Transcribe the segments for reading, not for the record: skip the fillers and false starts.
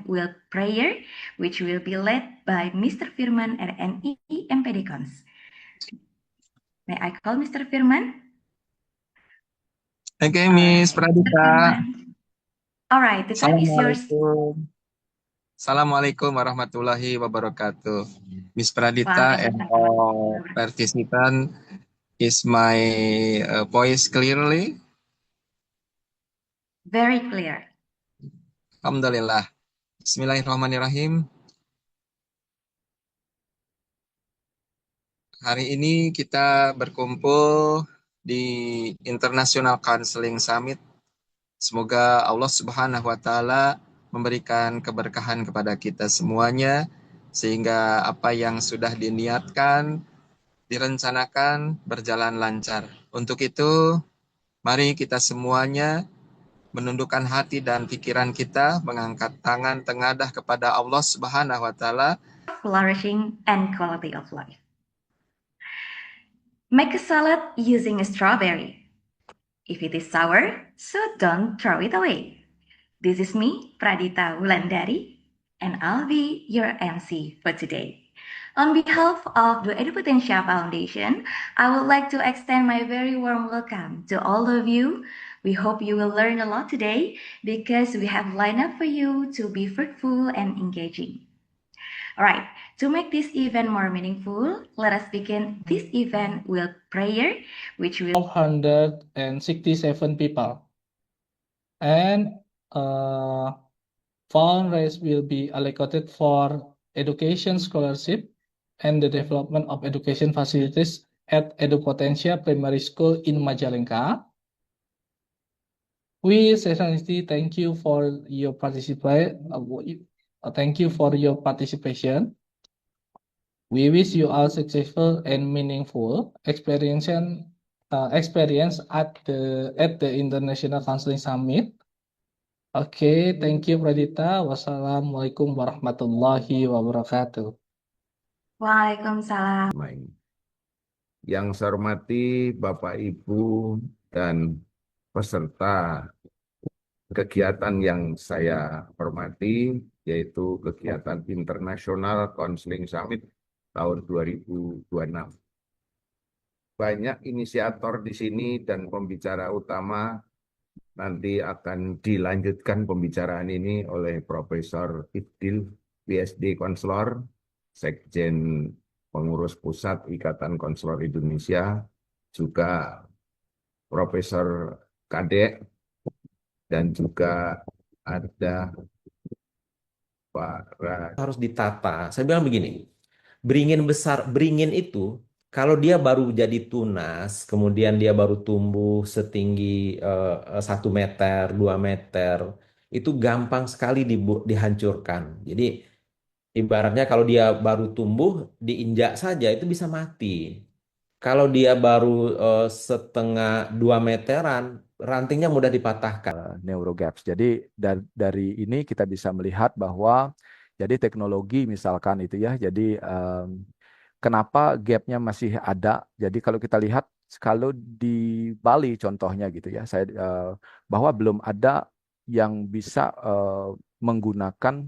will prayer, which will be led by Mr. Firman, RNI MPD Cons. May I call Mr. Firman? Oke, All Miss right, Mr. Pradita. Firman. All right, the time is yours. Assalamualaikum. Assalamualaikum warahmatullahi wabarakatuh. Miss Pradita and Waalaikumsalam all warahmatullahi wabarakatuh. participant, is my voice clearly? Very clear. Alhamdulillah. Bismillahirrahmanirrahim. Hari ini kita berkumpul di International Counseling Summit. Semoga Allah Subhanahu wa Ta'ala memberikan keberkahan kepada kita semuanya, sehingga apa yang sudah diniatkan, direncanakan, berjalan lancar. Untuk itu, mari kita semuanya menundukkan hati dan pikiran kita, mengangkat tangan tengadah kepada Allah Subhanahu wa Ta'ala. Flourishing and quality of life. Make a salad using a strawberry. If it is sour, so don't throw it away. This is me, Pradita Wulandari, and I'll be your MC for today. On behalf of the EduPotensia Foundation, I would like to extend my very warm welcome to all of you. We hope you will learn a lot today because we have lined up for you to be fruitful and engaging. All right, to make this event more meaningful, let us begin this event with prayer, which will 167 people. And funds will be allocated for education scholarship and the development of education facilities at EduPotensia Primary School in Majalengka. We sincerely thank you for your participation. Thank you for your participation. We wish you all successful and meaningful experience at the International Counseling Summit. Oke, thank you Pradita. Wassalamualaikum warahmatullahi wabarakatuh. Waalaikumsalam. Yang saya hormati Bapak Ibu dan peserta kegiatan yang saya hormati, yaitu kegiatan International Counseling Summit tahun 2026. Banyak inisiator di sini dan pembicara utama. Nanti akan dilanjutkan pembicaraan ini oleh Profesor Ibdil, PhD Konselor, Sekjen Pengurus Pusat Ikatan Konselor Indonesia, juga Profesor Kadek, dan juga ada Pak harus ditata. Saya bilang begini, beringin besar, beringin itu kalau dia baru jadi tunas, kemudian dia baru tumbuh setinggi 1 meter, 2 meter, itu gampang sekali dihancurkan. Jadi ibaratnya kalau dia baru tumbuh, diinjak saja itu bisa mati. Kalau dia baru setengah 2 meteran, rantingnya mudah dipatahkan. Neurogaps. Jadi dari ini kita bisa melihat bahwa jadi teknologi misalkan itu ya, jadi kenapa gapnya masih ada? Jadi kalau kita lihat kalau di Bali contohnya gitu ya, bahwa belum ada yang bisa menggunakan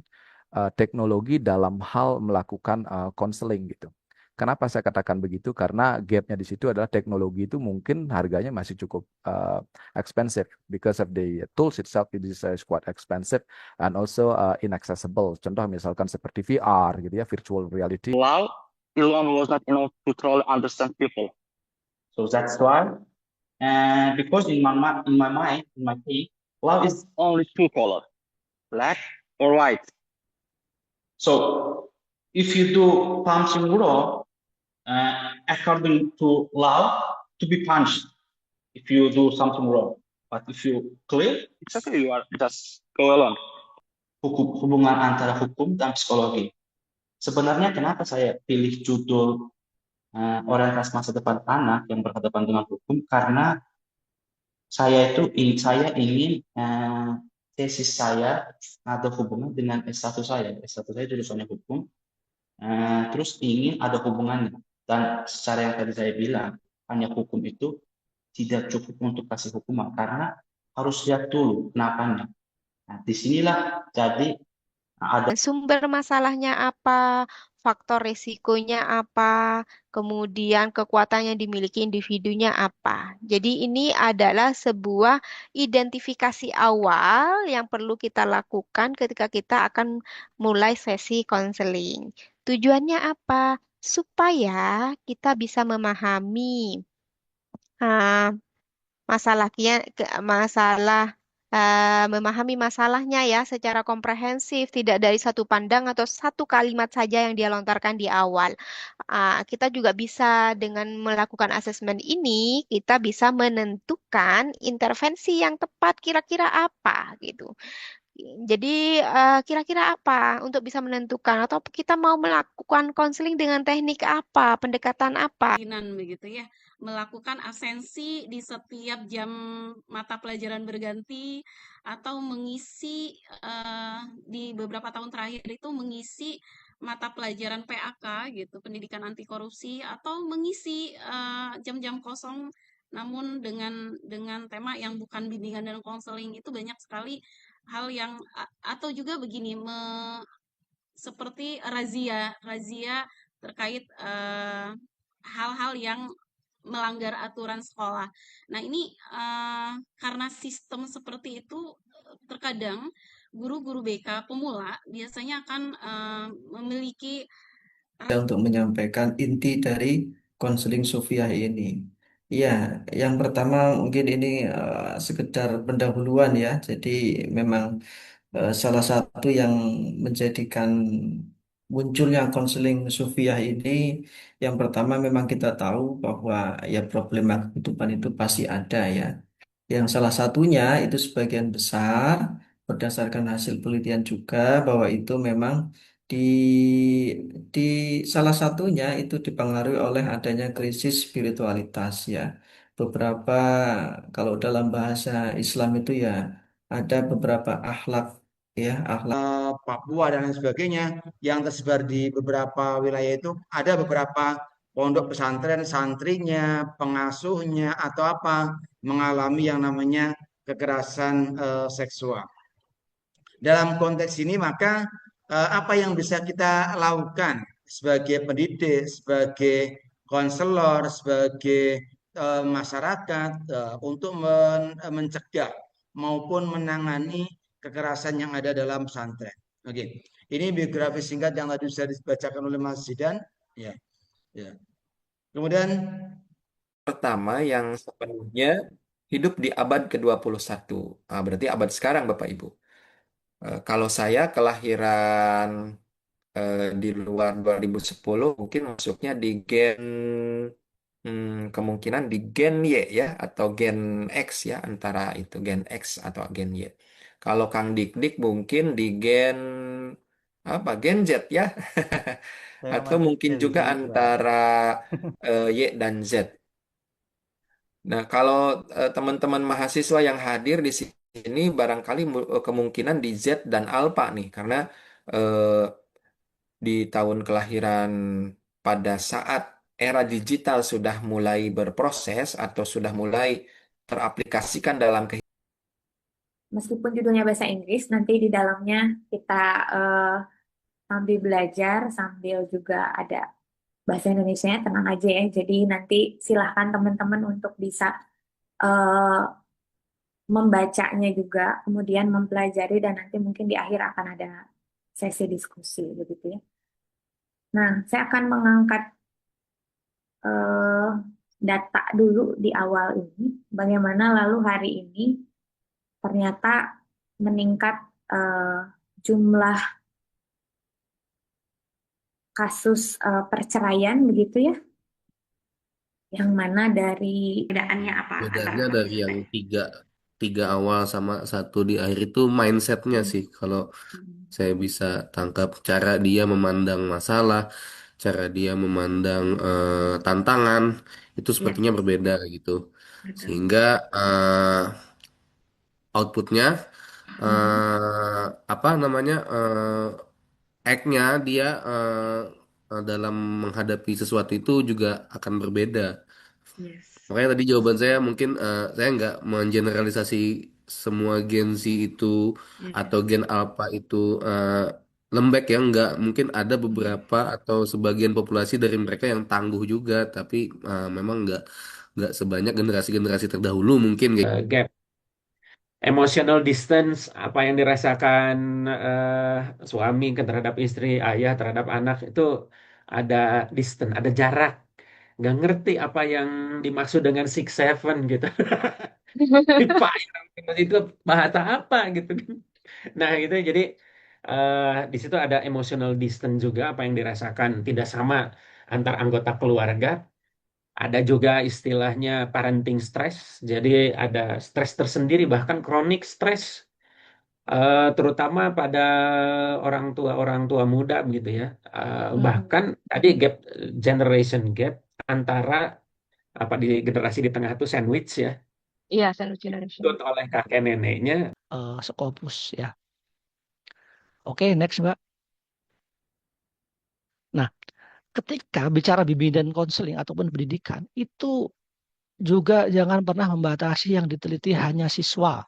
teknologi dalam hal melakukan konseling gitu. Kenapa saya katakan begitu? Karena gapnya di situ adalah teknologi itu mungkin harganya masih cukup expensive because of the tools itself it is quite expensive and also inaccessible. Contoh misalkan seperti VR gitu ya, virtual reality. Love alone was not enough to truly understand people. So that's why, because in my mind, in my think, love is only two colors, black or white. So if you do something wrong, according to love, to be punished if you do something wrong. But if you clear, it's okay, you are just go along. Hubungan antara hukum dan psikologi. Sebenarnya kenapa saya pilih judul orientasi masa depan anak yang berhadapan dengan hukum? Karena saya ingin tesis saya ada hubungan dengan S1 saya. S1 saya jurusannya hukum. Terus ingin ada hubungannya. Dan secara yang tadi saya bilang, hanya hukum itu tidak cukup untuk kasih hukuman karena harus lihat dulu kenapanya. Nah, disinilah jadi Ada Sumber masalahnya apa, faktor risikonya apa, kemudian kekuatan yang dimiliki individunya apa. Jadi ini adalah sebuah identifikasi awal yang perlu kita lakukan ketika kita akan mulai sesi konseling. Tujuannya apa? Supaya kita bisa memahami ah, masalah memahami masalahnya ya secara komprehensif, tidak dari satu pandang atau satu kalimat saja yang dia lontarkan di awal. Kita juga bisa dengan melakukan asesmen ini, kita bisa menentukan intervensi yang tepat kira-kira apa gitu. Jadi kira-kira apa untuk bisa menentukan atau kita mau melakukan konseling dengan teknik apa, pendekatan apa? Begitu ya, melakukan absensi di setiap jam mata pelajaran berganti atau mengisi di beberapa tahun terakhir itu mengisi mata pelajaran PAK gitu, pendidikan anti korupsi atau mengisi jam-jam kosong namun dengan tema yang bukan bimbingan dan konseling itu banyak sekali hal yang atau juga begini seperti razia terkait hal-hal yang melanggar aturan sekolah. Nah, ini karena sistem seperti itu terkadang guru-guru BK pemula biasanya akan memiliki untuk menyampaikan inti dari konseling Sufiah ini. Ya, yang pertama mungkin ini sekedar pendahuluan ya. Jadi memang salah satu yang menjadikan munculnya konseling Sufiah ini, yang pertama memang kita tahu bahwa ya problema kehidupan itu pasti ada ya. Yang salah satunya itu sebagian besar berdasarkan hasil penelitian juga bahwa itu memang di di salah satunya itu dipengaruhi oleh adanya krisis spiritualitas ya. Beberapa kalau dalam bahasa Islam itu ya ada beberapa akhlak ya, akhlak Papua dan lain sebagainya yang tersebar di beberapa wilayah itu ada beberapa pondok pesantren santrinya, pengasuhnya atau apa mengalami yang namanya kekerasan seksual. Dalam konteks ini maka apa yang bisa kita lakukan sebagai pendidik, sebagai konselor, sebagai masyarakat untuk mencegah maupun menangani kekerasan yang ada dalam pesantren. Oke, ini biografi singkat yang tadi sudah dibacakan oleh Mas Zidan. Ya, ya. Kemudian Pertama yang sepenuhnya hidup di abad ke-21. Berarti abad sekarang Bapak Ibu. Kalau saya kelahiran di luar 2010 mungkin masuknya di gen kemungkinan di gen Y ya atau gen X ya antara itu gen X atau gen Y. Kalau Kang Dik mungkin di gen apa gen Z ya Saya atau masih mungkin Gen Z, juga Pak. antara Y dan Z. Nah, kalau teman-teman mahasiswa yang hadir di sini barangkali kemungkinan di Z dan Alpha nih karena eh, di tahun kelahiran pada saat era digital sudah mulai berproses atau sudah mulai teraplikasikan dalam kehidupan. Meskipun judulnya bahasa Inggris, nanti di dalamnya kita sambil belajar, sambil juga ada bahasa Indonesianya, tenang aja ya. Jadi nanti silahkan teman-teman untuk bisa eh, membacanya juga, kemudian mempelajari, dan nanti mungkin di akhir akan ada sesi diskusi, begitu ya. Nah, saya akan mengangkat eh, data dulu di awal ini, bagaimana lalu hari ini ternyata meningkat jumlah kasus perceraian begitu ya, yang mana dari perbedaannya apa Bedanya antara dari yang tiga awal sama satu di akhir itu mindsetnya sih. Kalau saya bisa tangkap cara dia memandang masalah, cara dia memandang tantangan itu ya, sepertinya berbeda gitu. betul. Sehingga outputnya apa namanya act-nya dia dalam menghadapi sesuatu itu juga akan berbeda. Yes. Makanya tadi jawaban saya mungkin saya nggak mengeneralisasi semua Gen Z itu Yes, atau Gen Alpha itu lembek ya, nggak mungkin ada beberapa atau sebagian populasi dari mereka yang tangguh juga, tapi memang nggak sebanyak generasi-generasi terdahulu mungkin kayak. Gap emotional distance apa yang dirasakan suami terhadap istri, ayah terhadap anak itu ada distance, ada jarak. Nggak ngerti apa yang dimaksud dengan 6-7 gitu. Pak, itu bahasa apa gitu kan. Nah, gitu jadi di situ ada emotional distance juga apa yang dirasakan tidak sama antar anggota keluarga. Ada juga istilahnya parenting stress. Jadi ada stres tersendiri bahkan chronic stress terutama pada orang tua muda begitu ya. Bahkan tadi gap generation gap antara apa di generasi di tengah itu sandwich ya. Iya, sandwich generation. Dituntut oleh kakek neneknya. Scopus ya. Oke, next Mbak. Nah, ketika bicara bimbingan dan konseling ataupun pendidikan, itu juga jangan pernah membatasi yang diteliti hanya siswa.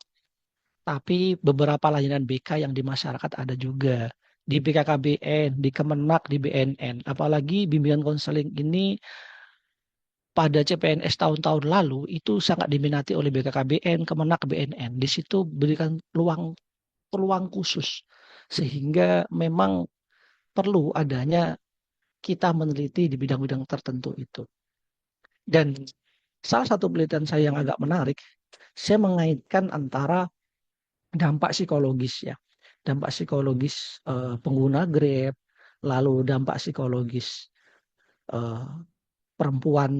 Tapi beberapa layanan BK yang di masyarakat ada juga. Di BKKBN, di Kemenak, di BNN. Apalagi bimbingan konseling ini pada CPNS tahun-tahun lalu itu sangat diminati oleh BKKBN, Kemenak, BNN. Di situ berikan peluang khusus. Sehingga memang perlu adanya kita meneliti di bidang-bidang tertentu itu. Dan salah satu penelitian saya yang agak menarik, saya mengaitkan antara dampak psikologis ya. Dampak psikologis pengguna Grab, lalu dampak psikologis perempuan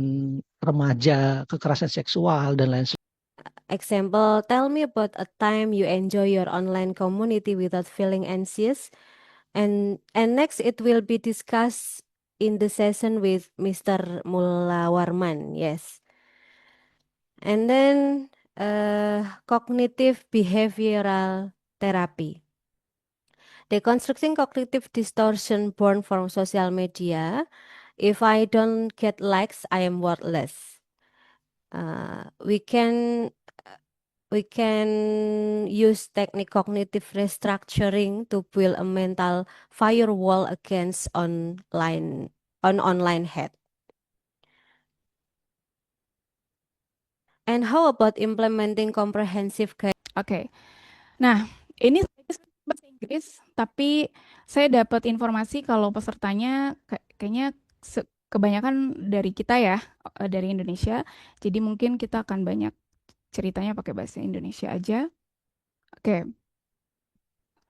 remaja, kekerasan seksual, dan lain sebagainya. Example, tell me about a time you enjoy your online community without feeling anxious. And next it will be discussed in the session with Mr. Mulawarman. Yes. And then cognitive behavioral therapy. Deconstructing cognitive distortion born from social media. If I don't get likes, I am worthless. We can use technique cognitive restructuring to build a mental firewall against online hate. And how about implementing comprehensive guide? Oke. Nah, ini bahasa Inggris, tapi saya dapat informasi kalau pesertanya kayaknya kebanyakan dari kita ya, dari Indonesia. Jadi mungkin kita akan banyak ceritanya pakai bahasa Indonesia aja. Oke.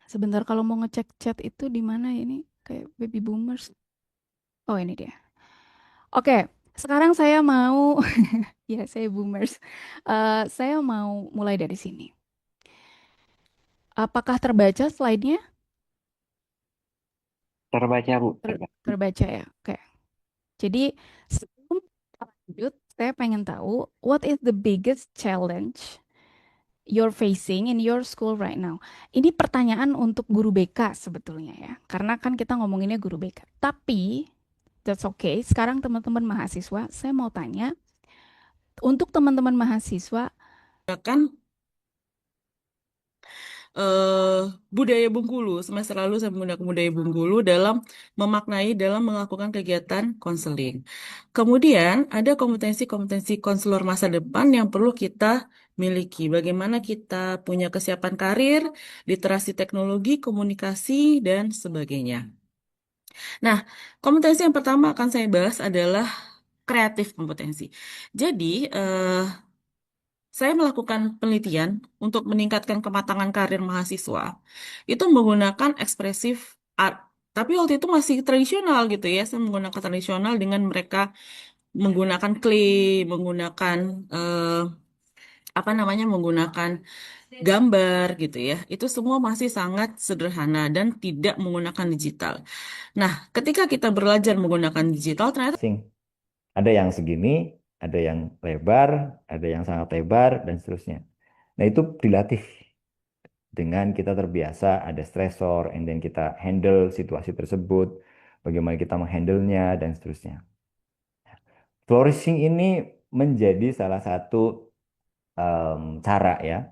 Sebentar, kalau mau ngecek chat itu di mana ini? Kayak baby boomers. Oh, ini dia. Oke, sekarang saya mau ya, saya boomers. Saya mau mulai dari sini. Apakah terbaca slide-nya? Terbaca, Bu. Terbaca ya. Oke. Jadi sebelum kita lanjut, saya pengen tahu what is the biggest challenge you're facing in your school right now. Ini pertanyaan untuk guru BK sebetulnya ya. Karena kan kita ngomonginnya guru BK. Tapi that's okay. Sekarang teman-teman mahasiswa, saya mau tanya untuk teman-teman mahasiswa kan budaya Bengkulu. Semester lalu saya menggunakan budaya Bengkulu dalam melakukan kegiatan konseling. Kemudian ada kompetensi-kompetensi konselor masa depan yang perlu kita miliki. Bagaimana kita punya kesiapan karir, literasi teknologi, komunikasi, dan sebagainya. Nah, kompetensi yang pertama akan saya bahas adalah kreatif kompetensi. Jadi, saya melakukan penelitian untuk meningkatkan kematangan karir mahasiswa. Itu menggunakan ekspresif art. Tapi waktu itu masih tradisional gitu ya. Saya menggunakan tradisional dengan mereka menggunakan clay, menggunakan menggunakan gambar gitu ya. Itu semua masih sangat sederhana dan tidak menggunakan digital. Nah, ketika kita belajar menggunakan digital ternyata ada yang segini, ada yang lebar, ada yang sangat lebar, dan seterusnya. Nah, itu dilatih dengan kita terbiasa, ada stresor, and then kita handle situasi tersebut, bagaimana kita menghandle-nya, dan seterusnya. Flourishing ini menjadi salah satu cara ya.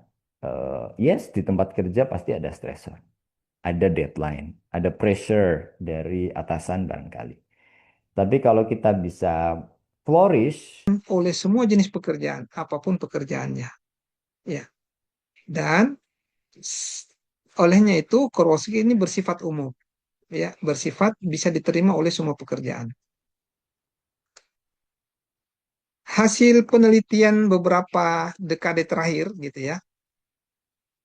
Yes, di tempat kerja pasti ada stresor. ada deadline, ada pressure dari atasan barangkali. Tapi kalau kita bisa flourish oleh semua jenis pekerjaan, apapun pekerjaannya. Ya. Dan olehnya itu Kowalski ini bersifat umum. Ya, bersifat bisa diterima oleh semua pekerjaan. Hasil penelitian beberapa dekade terakhir gitu ya.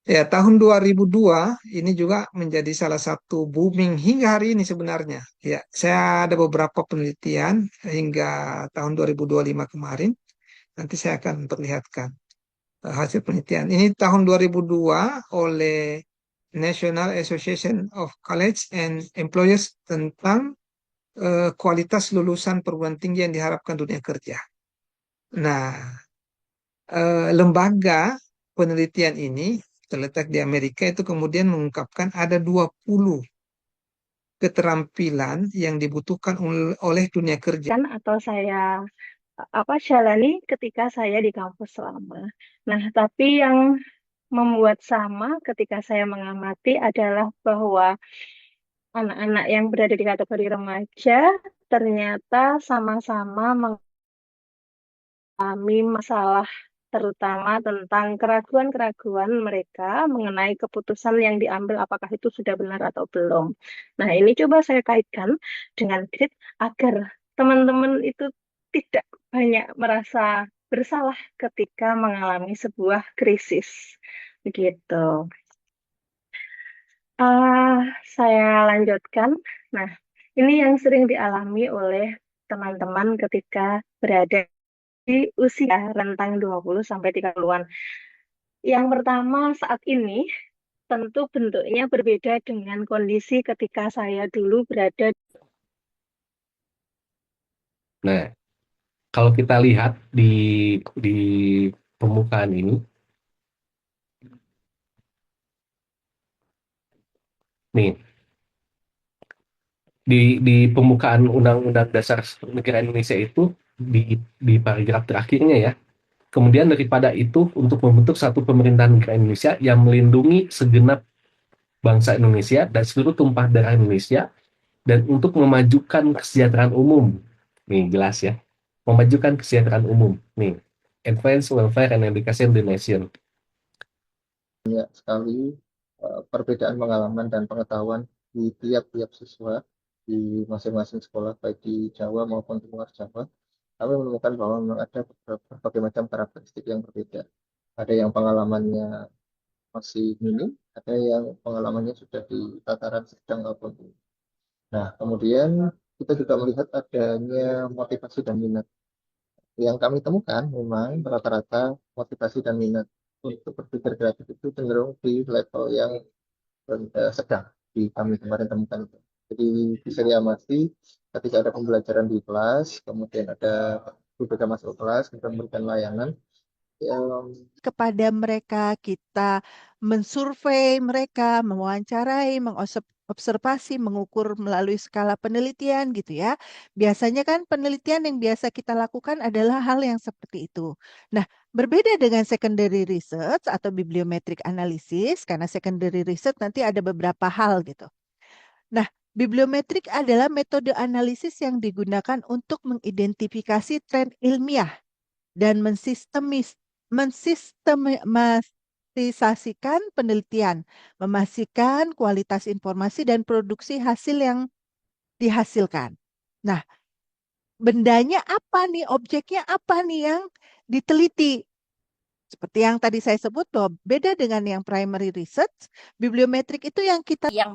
Ya, tahun 2002 ini juga menjadi salah satu booming hingga hari ini sebenarnya. Ya, saya ada beberapa penelitian hingga tahun 2025 kemarin. Nanti saya akan perlihatkan hasil penelitian. Ini tahun 2002 oleh National Association of College and Employers tentang kualitas lulusan perguruan tinggi yang diharapkan dunia kerja. Nah, lembaga penelitian ini terletak di Amerika itu kemudian mengungkapkan ada 20 keterampilan yang dibutuhkan oleh dunia kerja. Atau saya jalani ketika saya di kampus lama. Nah, tapi yang membuat sama ketika saya mengamati adalah bahwa anak-anak yang berada di kategori remaja ternyata sama-sama mengalami masalah terutama tentang keraguan-keraguan mereka mengenai keputusan yang diambil apakah itu sudah benar atau belum. Nah, ini coba saya kaitkan dengan grit agar teman-teman itu tidak banyak merasa bersalah ketika mengalami sebuah krisis. Begitu. Saya lanjutkan. Nah, ini yang sering dialami oleh teman-teman ketika berada di usia rentang 20 sampai 30-an. Yang pertama saat ini tentu bentuknya berbeda dengan kondisi ketika saya dulu berada. Nah, kalau kita lihat di pembukaan ini, nih di pembukaan Undang-Undang Dasar Negara Indonesia itu di paragraf terakhirnya ya. Kemudian daripada itu untuk membentuk satu pemerintahan negara Indonesia yang melindungi segenap bangsa Indonesia dan seluruh tumpah darah Indonesia dan untuk memajukan kesejahteraan umum. Nih jelas ya. Memajukan kesejahteraan umum. Nih, advance welfare and education the nation. Banyak sekali perbedaan pengalaman dan pengetahuan di tiap-tiap siswa di masing-masing sekolah, baik di Jawa maupun di luar Jawa. Kami menemukan bahwa memang ada berbagai macam karakteristik yang berbeda. Ada yang pengalamannya masih minim, ada yang pengalamannya sudah di tataran sedang maupun tinggi. Nah, kemudian kita juga melihat adanya motivasi dan minat. Yang kami temukan memang rata-rata motivasi dan minat untuk berpikir kreatif itu cenderung di level yang sedang di kami kemarin temukan itu. Jadi bisa diamati ketika ada pembelajaran di kelas, kemudian ada guru masuk kelas, kemudian memberikan layanan. Kepada mereka, kita mensurvei mereka, mewawancarai, mengobservasi, mengukur melalui skala penelitian gitu ya. Biasanya kan penelitian yang biasa kita lakukan adalah hal yang seperti itu. Nah, berbeda dengan secondary research atau bibliometric analysis, karena secondary research nanti ada beberapa hal gitu. Nah, bibliometrik adalah metode analisis yang digunakan untuk mengidentifikasi tren ilmiah dan mensistematisasikan penelitian, memastikan kualitas informasi dan produksi hasil yang dihasilkan. Nah, bendanya apa nih, objeknya apa nih yang diteliti? Seperti yang tadi saya sebut bahwa beda dengan yang primary research, bibliometrik itu yang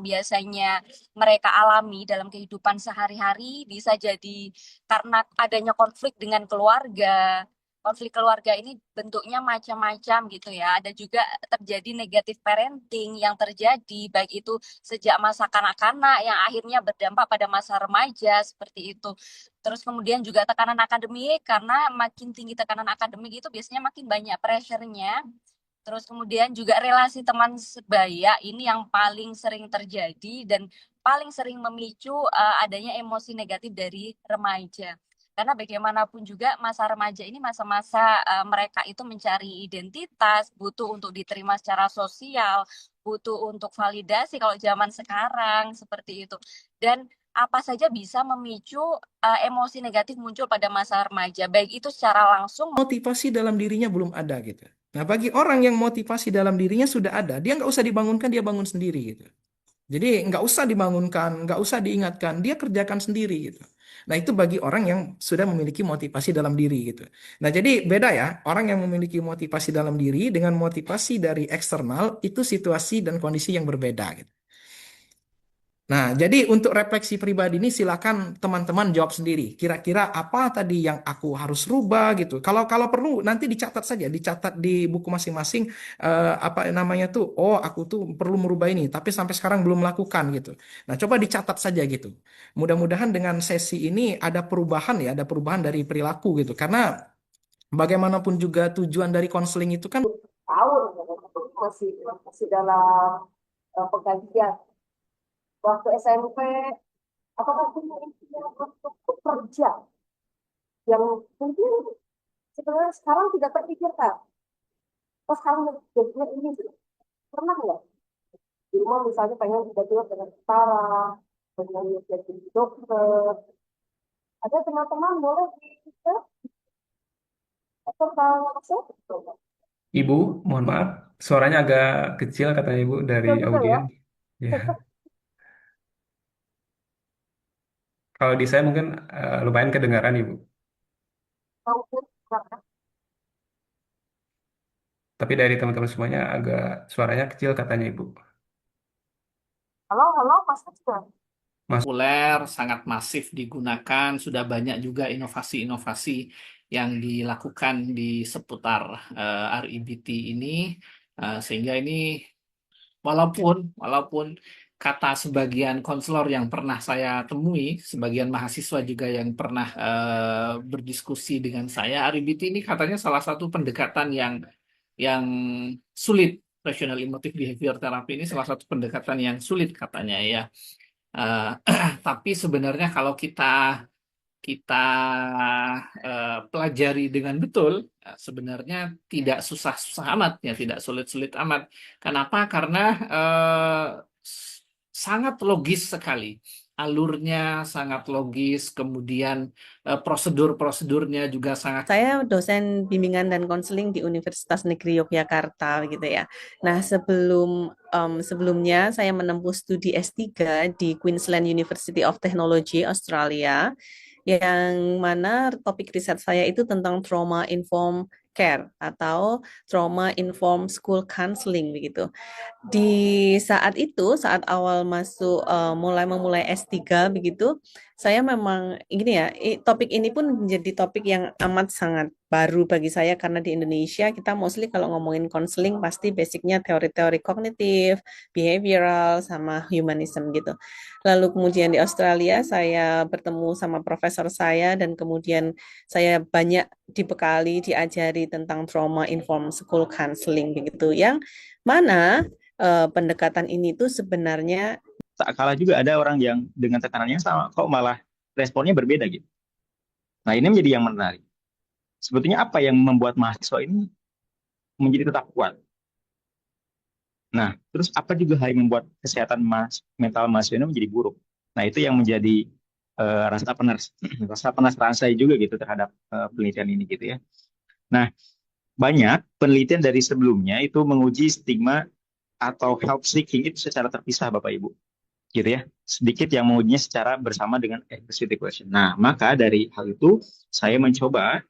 biasanya mereka alami dalam kehidupan sehari-hari bisa jadi karena adanya konflik dengan keluarga. Konflik keluarga ini bentuknya macam-macam gitu ya. Ada juga terjadi negatif parenting yang terjadi baik itu sejak masa kanak-kanak yang akhirnya berdampak pada masa remaja seperti itu. Terus kemudian juga tekanan akademik karena makin tinggi tekanan akademik itu biasanya makin banyak pressure-nya. Terus kemudian juga relasi teman sebaya ini yang paling sering terjadi dan paling sering memicu adanya emosi negatif dari remaja. Karena bagaimanapun juga masa remaja ini masa-masa mereka itu mencari identitas, butuh untuk diterima secara sosial, butuh untuk validasi kalau zaman sekarang seperti itu. Dan apa saja bisa memicu emosi negatif muncul pada masa remaja, baik itu secara langsung. Motivasi dalam dirinya belum ada gitu. Nah, bagi orang yang motivasi dalam dirinya sudah ada, dia nggak usah dibangunkan, dia bangun sendiri gitu. Jadi nggak usah dibangunkan, nggak usah diingatkan, dia kerjakan sendiri gitu. Nah, itu bagi orang yang sudah memiliki motivasi dalam diri gitu. Nah, jadi beda ya, orang yang memiliki motivasi dalam diri dengan motivasi dari eksternal itu situasi dan kondisi yang berbeda gitu. Nah, jadi untuk refleksi pribadi ini silakan teman-teman jawab sendiri. Kira-kira apa tadi yang aku harus rubah gitu. Kalau perlu nanti dicatat saja, dicatat di buku masing-masing apa namanya tuh. Oh, aku tuh perlu merubah ini, tapi sampai sekarang belum melakukan gitu. Nah, coba dicatat saja gitu. Mudah-mudahan dengan sesi ini ada perubahan ya, ada perubahan dari perilaku gitu. Karena bagaimanapun juga tujuan dari konseling itu kan tahun masih dalam pengkajian. Waktu SMP, apakah punya untuk kerja yang mungkin sebenarnya sekarang tidak terpikirkan? Oh, sekarang jadinya ini pernah nggak? Di rumah misalnya pengen tiba-tiba dengan setara, pengen jadi dokter. Ada teman-teman boleh di-share tentang maksud? Ibu, mohon maaf, suaranya agak kecil katanya Ibu dari Betul ya? audien. Ya. Kalau di saya mungkin lumayan kedengaran Ibu. Tapi dari teman-teman semuanya agak suaranya kecil katanya Ibu. Halo, Mas Kecil. Populer, sangat masif digunakan, sudah banyak juga inovasi-inovasi yang dilakukan di seputar REBT ini, sehingga ini walaupun kata sebagian konselor yang pernah saya temui, sebagian mahasiswa juga yang pernah berdiskusi dengan saya, REBT ini katanya salah satu pendekatan yang sulit. Rational Emotive Behavior Therapy ini salah satu pendekatan yang sulit katanya ya. Tapi sebenarnya kalau kita pelajari dengan betul, sebenarnya tidak susah-susah amat ya, tidak sulit-sulit amat. Kenapa? Karena sangat logis sekali. Alurnya sangat logis, kemudian prosedur-prosedurnya juga sangat. Saya dosen bimbingan dan konseling di Universitas Negeri Yogyakarta gitu ya. Nah, sebelumnya saya menempuh studi S3 di Queensland University of Technology, Australia, yang mana topik riset saya itu tentang trauma informed care atau trauma informed school counseling begitu. Di saat itu, saat awal masuk memulai S3 begitu, saya memang gini ya, topik ini pun menjadi topik yang amat sangat baru bagi saya karena di Indonesia kita mostly kalau ngomongin konseling pasti basicnya teori-teori kognitif, behavioral, sama humanism gitu. Lalu kemudian di Australia saya bertemu sama profesor saya dan kemudian saya banyak dibekali, diajari tentang trauma informed school counseling begitu, yang mana pendekatan ini tuh sebenarnya tak kalah juga ada orang yang dengan tekanannya sama kok malah responnya berbeda gitu. Nah, ini menjadi yang menarik. Sebetulnya apa yang membuat mahasiswa ini menjadi tetap kuat? Nah, terus apa juga hal yang membuat kesehatan mental mahasiswa ini menjadi buruk? Nah, itu yang menjadi rasa penasaran saya juga gitu terhadap penelitian ini gitu ya. Nah, banyak penelitian dari sebelumnya itu menguji stigma atau help seeking itu secara terpisah Bapak Ibu. Gitu ya. Sedikit yang mengujinya secara bersama dengan adversity question. Nah, maka dari hal itu saya mencoba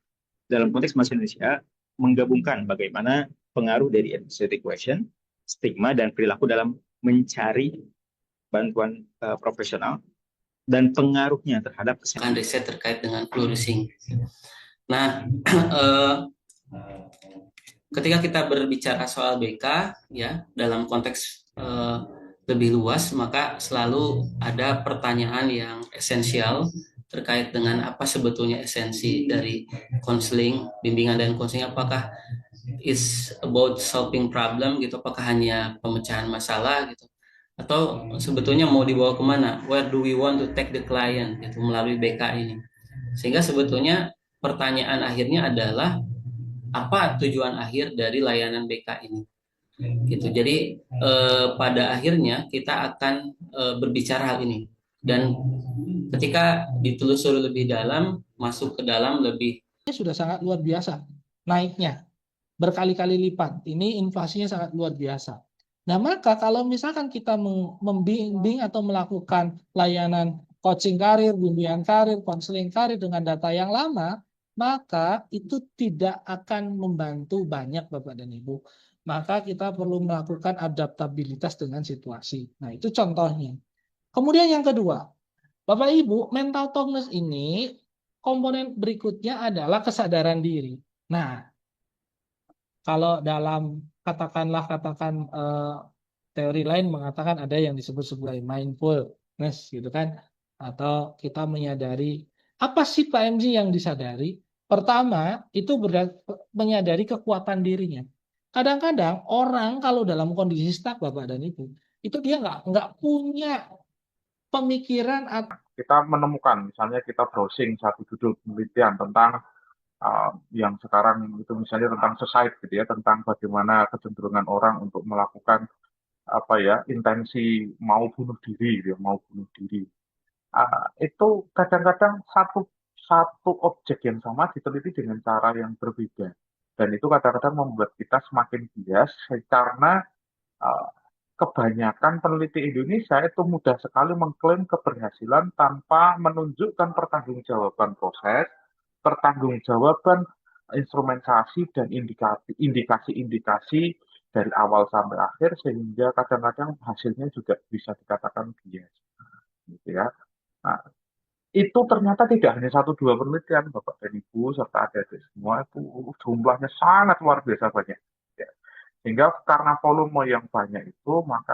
dalam konteks bahasa Indonesia menggabungkan bagaimana pengaruh dari adversity question, stigma dan perilaku dalam mencari bantuan profesional dan pengaruhnya terhadap kesehatan. Riset terkait dengan flourishing. Nah, ketika kita berbicara soal BK ya dalam konteks lebih luas, maka selalu ada pertanyaan yang esensial terkait dengan apa sebetulnya esensi dari konseling, bimbingan dan konseling. Apakah is about solving problem gitu, apakah hanya pemecahan masalah gitu, atau sebetulnya mau dibawa kemana? Where do we want to take the client gitu melalui BK ini? Sehingga sebetulnya pertanyaan akhirnya adalah apa tujuan akhir dari layanan BK ini? Gitu. Jadi pada akhirnya kita akan berbicara hal ini. Dan ketika ditelusuri lebih dalam, masuk ke dalam lebih sudah sangat luar biasa naiknya berkali-kali lipat. Ini inflasinya sangat luar biasa. Nah, maka kalau misalkan kita membimbing atau melakukan layanan coaching karir, bimbingan karir, konseling karir dengan data yang lama, maka itu tidak akan membantu banyak Bapak dan Ibu. Maka kita perlu melakukan adaptabilitas dengan situasi. Nah, itu contohnya. Kemudian yang kedua, Bapak Ibu, mental toughness ini komponen berikutnya adalah kesadaran diri. Nah, kalau dalam katakan teori lain mengatakan ada yang disebut sebagai mindfulness gitu kan, atau kita menyadari apa sih Pak MJ yang disadari? Pertama itu menyadari kekuatan dirinya. Kadang-kadang orang kalau dalam kondisi stuck Bapak dan Ibu itu dia nggak punya pemikiran atau kita menemukan, misalnya kita browsing satu judul penelitian tentang yang sekarang itu misalnya tentang suicide gitu ya, tentang bagaimana kecenderungan orang untuk melakukan intensi mau bunuh diri gitu ya, mau bunuh diri. Itu kadang-kadang satu objek yang sama diteliti dengan cara yang berbeda, dan itu kadang-kadang membuat kita semakin bias karena kebanyakan peneliti Indonesia itu mudah sekali mengklaim keberhasilan tanpa menunjukkan pertanggungjawaban proses, pertanggungjawaban instrumentasi dan indikasi-indikasi dari awal sampai akhir, sehingga kadang-kadang hasilnya juga bisa dikatakan bias, gitu ya. Nah, itu ternyata tidak hanya 1-2 penelitian, Bapak dan Ibu serta adik-adik semua, itu jumlahnya sangat luar biasa banyak. Ya. Sehingga karena volume yang banyak itu, maka